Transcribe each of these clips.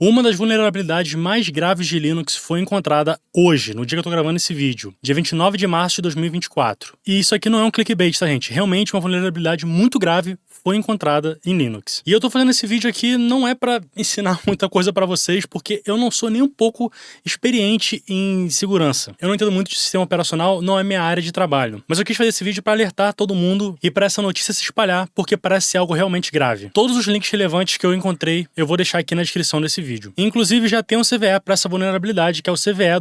Uma das vulnerabilidades mais graves de Linux foi encontrada hoje, no dia que eu tô gravando esse vídeo, dia 29 de março de 2024. E isso aqui não é um clickbait, tá, gente? Realmente uma vulnerabilidade muito grave foi encontrada em Linux. E eu tô fazendo esse vídeo aqui não é pra ensinar muita coisa pra vocês, porque eu não sou nem um pouco experiente em segurança. Eu não entendo muito de sistema operacional, não é minha área de trabalho. Mas eu quis fazer esse vídeo pra alertar todo mundo e pra essa notícia se espalhar, porque parece ser algo realmente grave. Todos os links relevantes que eu encontrei, eu vou deixar aqui na descrição desse vídeo. Inclusive, já tem um CVE para essa vulnerabilidade, que é o CVE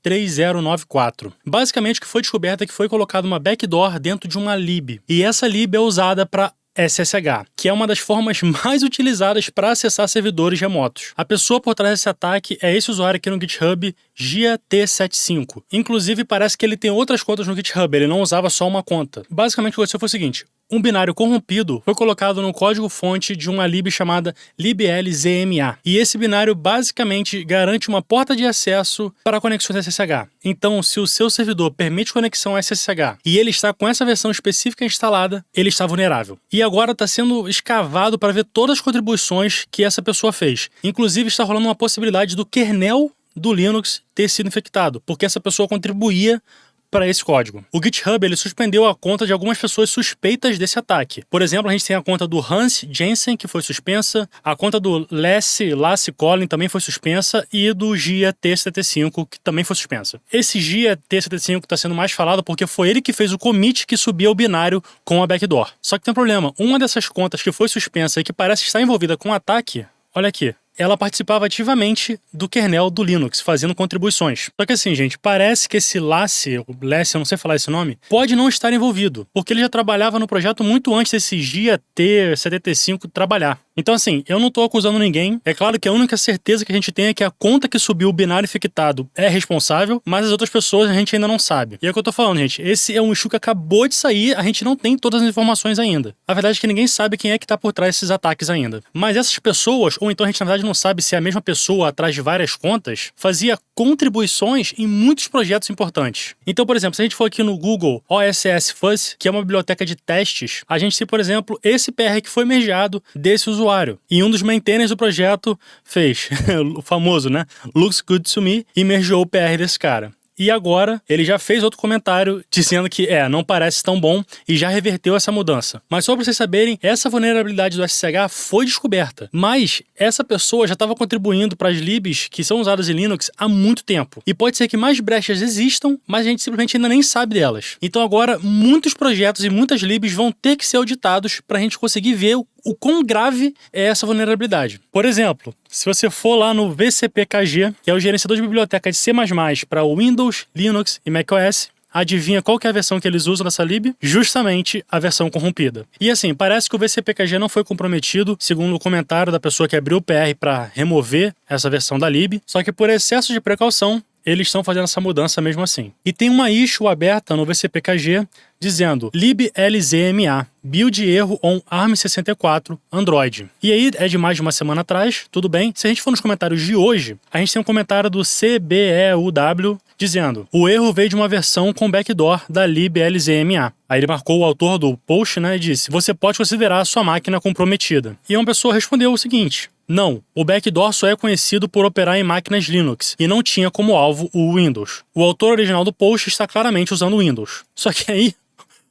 2024-3094. Basicamente, o que foi descoberto é que foi colocada uma backdoor dentro de uma lib. E essa lib é usada para SSH, que é uma das formas mais utilizadas para acessar servidores remotos. A pessoa por trás desse ataque é esse usuário aqui no GitHub, GiaT75. Inclusive, parece que ele tem outras contas no GitHub, ele não usava só uma conta. Basicamente, o que aconteceu foi o seguinte: um binário corrompido foi colocado no código-fonte de uma lib chamada liblzma. E esse binário basicamente garante uma porta de acesso para conexões SSH. Então, se o seu servidor permite conexão SSH e ele está com essa versão específica instalada, ele está vulnerável. E agora está sendo escavado para ver todas as contribuições que essa pessoa fez. Inclusive, está rolando uma possibilidade do kernel do Linux ter sido infectado, porque essa pessoa contribuía para esse código. O GitHub ele suspendeu a conta de algumas pessoas suspeitas desse ataque. Por exemplo, a gente tem a conta do Hans Jensen, que foi suspensa, a conta do Lasse Collin também foi suspensa, e do GiaT75, que também foi suspensa. Esse GiaT75 está sendo mais falado porque foi ele que fez o commit que subia o binário com a backdoor. Só que tem um problema, uma dessas contas que foi suspensa e que parece estar envolvida com o ataque, olha aqui, ela participava ativamente do kernel do Linux, fazendo contribuições. Só que assim, gente, parece que esse Lasse, eu não sei falar esse nome, pode não estar envolvido, porque ele já trabalhava no projeto muito antes desse GiaT75 trabalhar. Então assim, eu não tô acusando ninguém. É claro que a única certeza que a gente tem é que a conta que subiu o binário infectado é responsável, mas as outras pessoas a gente ainda não sabe. E é o que eu tô falando, gente. Esse é um issue que acabou de sair, a gente não tem todas as informações ainda. A verdade é que ninguém sabe quem é que tá por trás desses ataques ainda. Mas essas pessoas, ou então a gente na verdade não sabe se é a mesma pessoa atrás de várias contas, fazia contribuições em muitos projetos importantes. Então, por exemplo, se a gente for aqui no Google OSS Fuzz, que é uma biblioteca de testes, a gente tem, por exemplo, esse PR que foi mergeado desse usuário. E um dos maintainers do projeto fez o famoso, né? Looks good to me, e mergeou o PR desse cara. E agora, ele já fez outro comentário dizendo que, não parece tão bom e já reverteu essa mudança. Mas só para vocês saberem, essa vulnerabilidade do SSH foi descoberta. Mas essa pessoa já estava contribuindo para as libs que são usadas em Linux há muito tempo. E pode ser que mais brechas existam, mas a gente simplesmente ainda nem sabe delas. Então agora, muitos projetos e muitas libs vão ter que ser auditados para a gente conseguir ver o quão grave é essa vulnerabilidade. Por exemplo, se você for lá no VCPKG, que é o gerenciador de biblioteca de C++ para Windows, Linux e macOS, adivinha qual que é a versão que eles usam nessa lib? Justamente a versão corrompida. E assim, parece que o VCPKG não foi comprometido, segundo o comentário da pessoa que abriu o PR para remover essa versão da lib, só que por excesso de precaução, eles estão fazendo essa mudança mesmo assim. E tem uma issue aberta no VCPKG dizendo liblzma, build erro on ARM64 Android. E aí é de mais de uma semana atrás, tudo bem. Se a gente for nos comentários de hoje, a gente tem um comentário do CBEUW dizendo: o erro veio de uma versão com backdoor da liblzma. Aí ele marcou o autor do post, né, e disse: você pode considerar a sua máquina comprometida. E uma pessoa respondeu o seguinte: não, o backdoor só é conhecido por operar em máquinas Linux e não tinha como alvo o Windows. O autor original do post está claramente usando o Windows. Só que aí,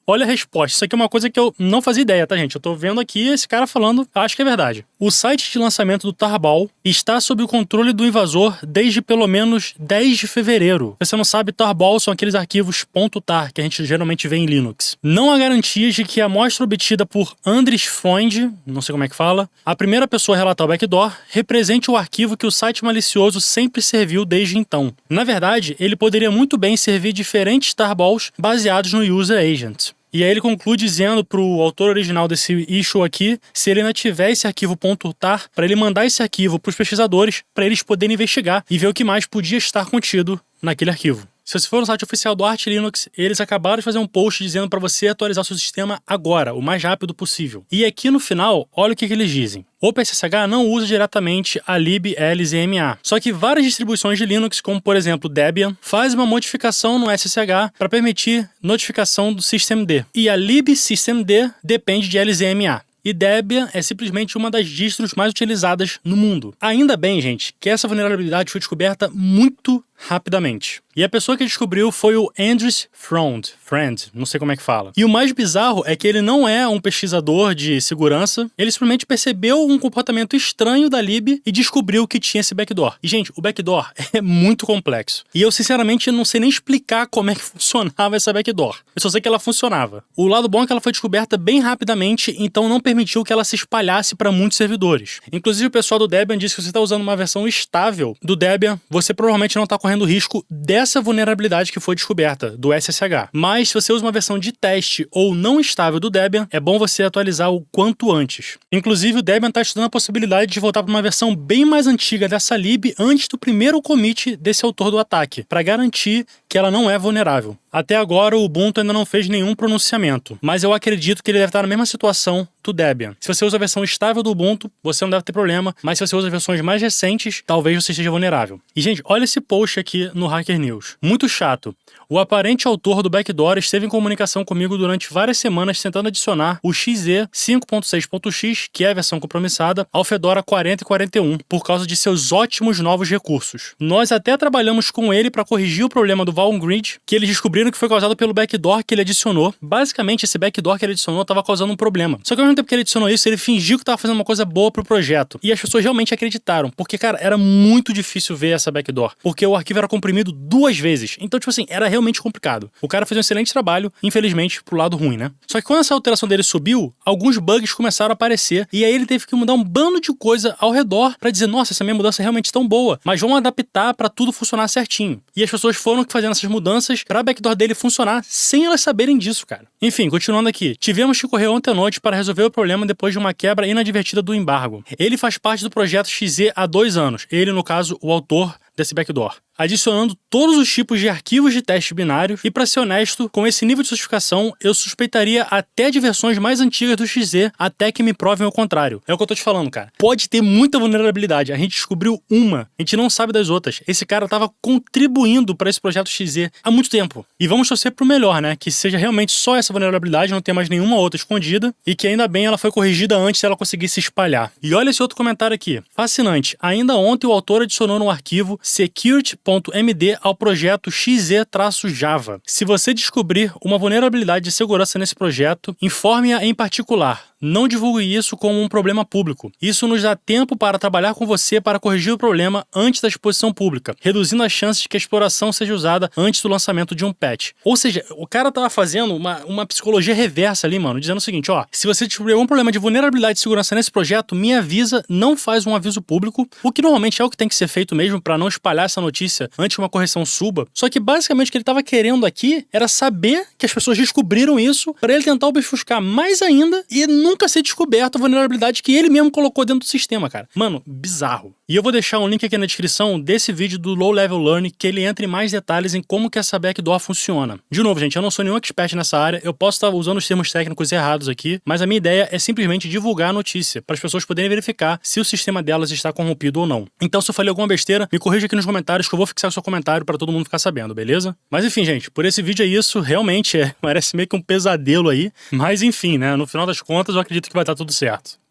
olha a resposta. Isso aqui é uma coisa que eu não fazia ideia, tá, gente? Eu tô vendo aqui esse cara falando, acho que é verdade. O site de lançamento do Tarball está sob o controle do invasor desde pelo menos 10 de fevereiro. Se você não sabe, Tarball são aqueles arquivos .tar que a gente geralmente vê em Linux. Não há garantias de que a amostra obtida por Andris Freund, não sei como é que fala, a primeira pessoa a relatar o backdoor, represente o arquivo que o site malicioso sempre serviu desde então. Na verdade, ele poderia muito bem servir diferentes Tarballs baseados no User Agent. E aí ele conclui dizendo pro autor original desse issue aqui, se ele ainda tiver esse arquivo .tar, para ele mandar esse arquivo para os pesquisadores, para eles poderem investigar e ver o que mais podia estar contido naquele arquivo. Se você for no site oficial do Arch Linux, eles acabaram de fazer um post dizendo para você atualizar o seu sistema agora, o mais rápido possível. E aqui no final, olha o que eles dizem. O OpenSSH não usa diretamente a liblzma, só que várias distribuições de Linux, como por exemplo Debian, faz uma modificação no SSH para permitir notificação do systemd. E a libsystemd depende de LZMA. e Debian é simplesmente uma das distros mais utilizadas no mundo. Ainda bem, gente, que essa vulnerabilidade foi descoberta muito rapidamente. E a pessoa que descobriu foi o Andres Friend, não sei como é que fala. E o mais bizarro é que ele não é um pesquisador de segurança, ele simplesmente percebeu um comportamento estranho da lib e descobriu que tinha esse backdoor. E, gente, o backdoor é muito complexo. E eu, sinceramente, não sei nem explicar como é que funcionava essa backdoor. Eu só sei que ela funcionava. O lado bom é que ela foi descoberta bem rapidamente, então não permitiu que ela se espalhasse para muitos servidores. Inclusive, o pessoal do Debian disse que se você está usando uma versão estável do Debian, você provavelmente não está correndo risco dessa vulnerabilidade que foi descoberta, do SSH. Mas se você usa uma versão de teste ou não estável do Debian, é bom você atualizar o quanto antes. Inclusive, o Debian está estudando a possibilidade de voltar para uma versão bem mais antiga dessa lib antes do primeiro commit desse autor do ataque, para garantir que ela não é vulnerável. Até agora, o Ubuntu ainda não fez nenhum pronunciamento, mas eu acredito que ele deve estar na mesma situação do Debian. Se você usa a versão estável do Ubuntu, você não deve ter problema, mas se você usa as versões mais recentes, talvez você esteja vulnerável. E, gente, olha esse post aqui no Hacker News. Muito chato. O aparente autor do backdoor esteve em comunicação comigo durante várias semanas tentando adicionar o XZ 5.6.x, que é a versão compromissada, ao Fedora 40 e 41, por causa de seus ótimos novos recursos. Nós até trabalhamos com ele para corrigir o problema do Valgrid, que eles descobriram que foi causado pelo backdoor que ele adicionou. Basicamente, esse backdoor que ele adicionou estava causando um problema. Só que ao mesmo tempo que ele adicionou isso, ele fingiu que estava fazendo uma coisa boa pro projeto. E as pessoas realmente acreditaram, porque, cara, era muito difícil ver essa backdoor, porque o arquivo era comprimido 2 vezes. Então, tipo assim, era realmente complicado. O cara fez um excelente trabalho, infelizmente, pro lado ruim, né? Só que quando essa alteração dele subiu, alguns bugs começaram a aparecer, e aí ele teve que mudar um bando de coisa ao redor pra dizer, nossa, essa minha mudança é realmente tão boa, mas vamos adaptar pra tudo funcionar certinho. E as pessoas foram fazendo essas mudanças pra backdoor dele funcionar sem elas saberem disso, cara. Enfim, continuando aqui. Tivemos que correr ontem à noite para resolver o problema depois de uma quebra inadvertida do embargo. Ele faz parte do projeto XZ há 2 anos. Ele, no caso, o autor desse backdoor, adicionando todos os tipos de arquivos de teste binário, e para ser honesto, com esse nível de sofisticação, eu suspeitaria até de versões mais antigas do XZ, até que me provem o contrário. É o que eu tô te falando, cara. Pode ter muita vulnerabilidade, a gente descobriu uma, a gente não sabe das outras. Esse cara tava contribuindo para esse projeto XZ há muito tempo. E vamos torcer pro melhor, né? Que seja realmente só essa vulnerabilidade, não ter mais nenhuma outra escondida, e que ainda bem ela foi corrigida antes dela conseguir se espalhar. E olha esse outro comentário aqui. Fascinante. Ainda ontem o autor adicionou no arquivo security.md ao projeto XZ-Java. Se você descobrir uma vulnerabilidade de segurança nesse projeto, informe-a em particular. Não divulgue isso como um problema público. Isso nos dá tempo para trabalhar com você para corrigir o problema antes da exposição pública, reduzindo as chances de que a exploração seja usada antes do lançamento de um patch. Ou seja, o cara tava fazendo uma psicologia reversa ali, mano, dizendo o seguinte, ó, se você descobrir algum problema de vulnerabilidade de segurança nesse projeto, me avisa, não faz um aviso público, o que normalmente é o que tem que ser feito mesmo para não espalhar essa notícia antes que uma correção suba. Só que basicamente o que ele tava querendo aqui era saber que as pessoas descobriram isso para ele tentar obfuscar mais ainda e nunca ser descoberto a vulnerabilidade que ele mesmo colocou dentro do sistema, cara. Mano, bizarro. E eu vou deixar um link aqui na descrição desse vídeo do Low Level Learning, que ele entra em mais detalhes em como que essa backdoor funciona. De novo, gente, eu não sou nenhum expert nessa área, eu posso estar usando os termos técnicos errados aqui, mas a minha ideia é simplesmente divulgar a notícia, para as pessoas poderem verificar se o sistema delas está corrompido ou não. Então, se eu falei alguma besteira, me corrija aqui nos comentários que eu vou fixar o seu comentário para todo mundo ficar sabendo, beleza? Mas enfim, gente, por esse vídeo é isso, realmente parece meio que um pesadelo aí, mas enfim, né, no final das contas eu acredito que vai estar tudo certo.